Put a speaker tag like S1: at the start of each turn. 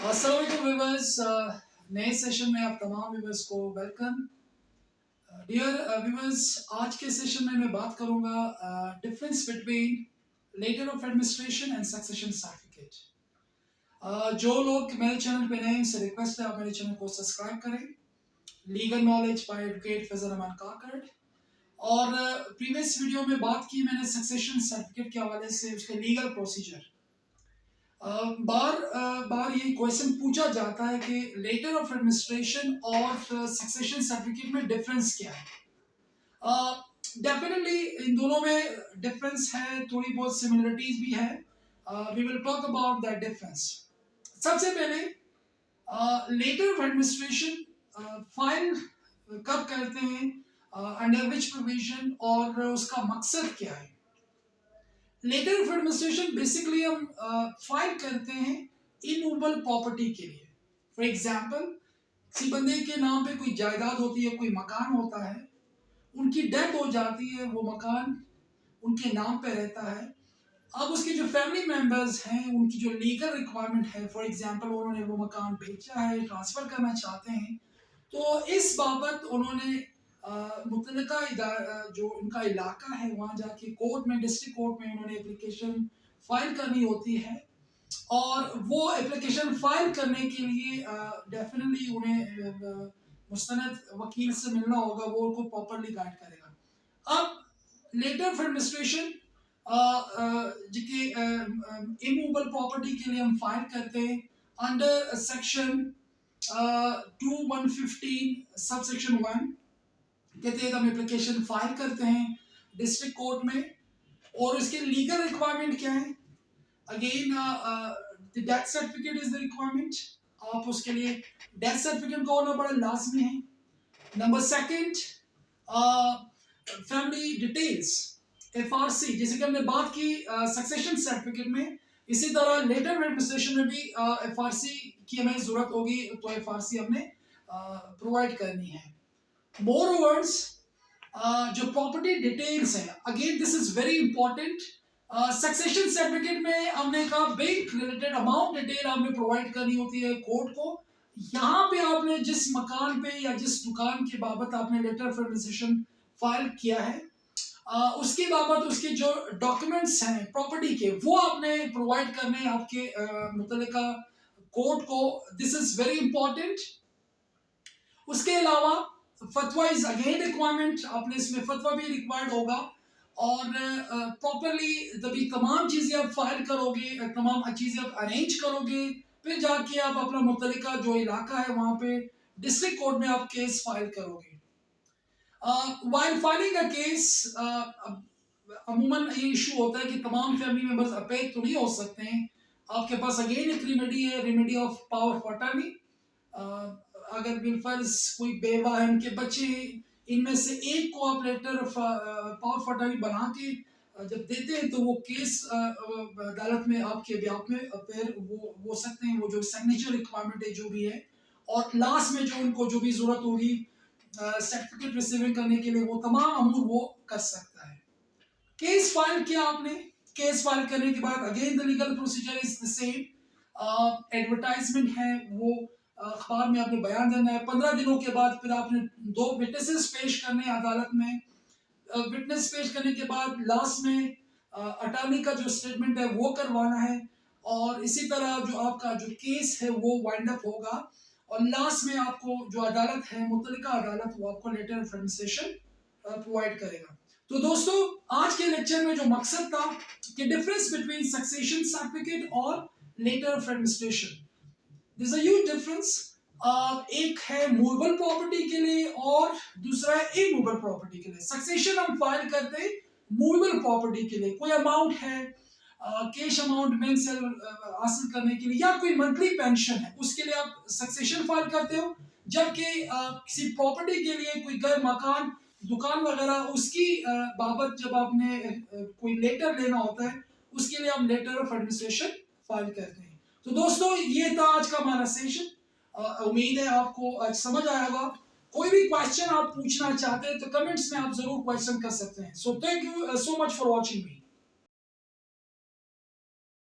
S1: अस्सलाम वालेकुम व्यूअर्स, नए सेशन में आप तमाम व्यूअर्स को वेलकम। डियर व्यूअर्स, आज के सेशन में मैं बात करूंगा difference between letter of administration and succession certificate. जो लोग मेरे चैनल पे नए उनसे रिक्वेस्ट है आप मेरे चैनल को सब्सक्राइब करें। Legal knowledge by advocate Faizal Rahman Kakkad. और प्रीवियस वीडियो में बात की मैंने सक्सेशन सर्टिफिकेट के हवाले से, उसके लीगल प्रोसीजर। बार ये क्वेश्चन पूछा जाता है कि लेटर ऑफ एडमिनिस्ट्रेशन और सक्सेशन सर्टिफिकेट में डिफरेंस क्या है। डेफिनेटली इन दोनों में डिफरेंस है, थोड़ी बहुत सिमिलरिटीज भी है। We will talk about that difference. सबसे पहले लेटर ऑफ एडमिनिस्ट्रेशन फाइल कब करते हैं, अंडर विच प्रोविजन, और उसका मकसद क्या है। लेटर ऑफ एडमिनिस्ट्रेशन बेसिकली हम फाइल करते हैं इमूवेबल प्रॉपर्टी के लिए। फॉर एग्जांपल, किसी बंदे के नाम पे कोई जायदाद होती है, कोई मकान होता है, उनकी डेथ हो जाती है, वो मकान उनके नाम पे रहता है। अब उसके जो फैमिली मेंबर्स हैं, उनकी जो लीगल रिक्वायरमेंट है, फॉर एग्जांपल उन्होंने वो मकान बेचा है, ट्रांसफ़र करना चाहते हैं, तो इस बाबत उन्होंने मुतलका जो उनका इलाका है वहाँ जाके कोर्ट में, डिस्ट्रिक्ट कोर्ट में उन्होंने एप्लीकेशन फाइल करनी होती है। और वो एप्लीकेशन फाइल करने के लिए डेफिनेटली उन्हें मुस्तनद वकील से मिलना होगा, वो उनको प्रॉपरली गाइड करेगा। अब लेटर ऑफ एडमिनिस्ट्रेशन जिसके इमूवेबल प्रॉपर्टी के लिए हम फाइल करते हैं अंडर सेक्शन 2115 सब सेक्शन 1 के तहत हम एप्लीकेशन फाइल करते हैं डिस्ट्रिक्ट कोर्ट में। और इसके लीगल रिक्वायरमेंट क्या है? Again the death certificate is the requirement. आप उसके लिए डेथ सर्टिफिकेट का होना बड़ा लाजमी है। Number second, family details, FRC, जैसे कि हमने बात की सक्सेशन सर्टिफिकेट में, इसी तरह लेटर ऑफ एडमिनिस्ट्रेशन में भी एफआरसी की हमें जरूरत होगी, तो एफआरसी हमने प्रोवाइड करनी है। मोरओवर्स, जो प्रॉपर्टी डिटेल्स हैं, again this is very important. Succession certificate में हमने कहा बैंक रिलेटेड अमाउंट डिटेल आपने प्रोवाइड करनी होती है कोर्ट को। यहाँ पे आपने जिस मकान पे या जिस दुकान के बाबत आपने लेटर ऑफ एडमिनिस्ट्रेशन फाइल किया है, उसके बाबत उसके जो डॉक्यूमेंट्स हैं प्रॉपर्टी के, वो आपने प्रोवाइड करने आपके मुतल्लिका कोर्ट को। This is very important. उसके अलावा फतवा इज अगेन रिक्वायरमेंट, आपने इसमें फतवा भी रिक्वायर्ड होगा। और प्रॉपरली तभी तमाम चीज़ें आप फाइल करोगे, तमाम चीज़ें आप अरेंज करोगे, फिर जाके आप अपना मुतल्लिका जो इलाका है वहाँ पे डिस्ट्रिक्ट कोर्ट में आप केस फाइल करोगे। वाइल फाइलिंग अ केस, अमूमन ये इशू होता है कि तमाम फैमिली मेंबर्स अपेज तो नहीं हो सकते हैं। आपके पास अगेन एक रेमेडी है, remedy of power of attorney. अगर बिलफर्ज कोई बेवा है, उनके बच्चे, इनमें से एक को आप letter of power of attorney बना के जब देते हैं, तो वो केस अदालत में आपके ब्याह में फिर वो हो सकते हैं, वो जो सिग्नेचर रिक्वायरमेंट है जो भी है, और लास्ट में जो उनको जो भी जरूरत होगी सर्टिफिकेट रिसीविंग करने के लिए, वो तमाम अमूर वो कर सकता है। केस फाइल किया आपने, केस फाइल करने के बाद again the legal procedure is the same. Advertisement है, वो अखबार में आपने बयान देना है। 15 दिनों के बाद फिर आपने 2 विटनेसेस पेश करने अदालत में। विटनेस पेश करने के बाद लास्ट में अटॉर्नी का जो स्टेटमेंट है वो करवाना है। और इसी तरह जो आपका जो केस है वो वाइंड अप होगा, और लास्ट में आपको जो अदालत है, मुतल्लिका अदालत, वो आपको लेटर ऑफ एडमिनिस्ट्रेशन प्रोवाइड करेगा। तो दोस्तों, आज के लेक्चर में जो मकसद था कि डिफरेंस बिटवीन सक्सेशन सर्टिफिकेट और letter of administration, this is a huge difference. एक है मूवेबल प्रॉपर्टी के लिए और दूसरा है इमूवेबल प्रॉपर्टी के लिए। सक्सेशन हम फाइल करते हैं मूवेबल प्रॉपर्टी के लिए, कोई अमाउंट है, कैश अमाउंट बैंक से हासिल करने के लिए, या कोई मंथली पेंशन है, उसके लिए आप सक्सेशन फाइल करते हो। जबकि किसी प्रॉपर्टी के लिए, कोई घर, मकान, दुकान वगैरह, उसकी बाबत जब आपने कोई लेटर लेना होता है, उसके लिए आप लेटर ऑफ एडमिनिस्ट्रेशन फाइल करते हैं। तो दोस्तों, ये था आज का हमारा सेशन। उम्मीद है आपको आज समझ आया होगा। कोई भी क्वेश्चन आप पूछना चाहते हैं तो कमेंट्स में आप जरूर क्वेश्चन कर सकते हैं। So thank you so much for watching me.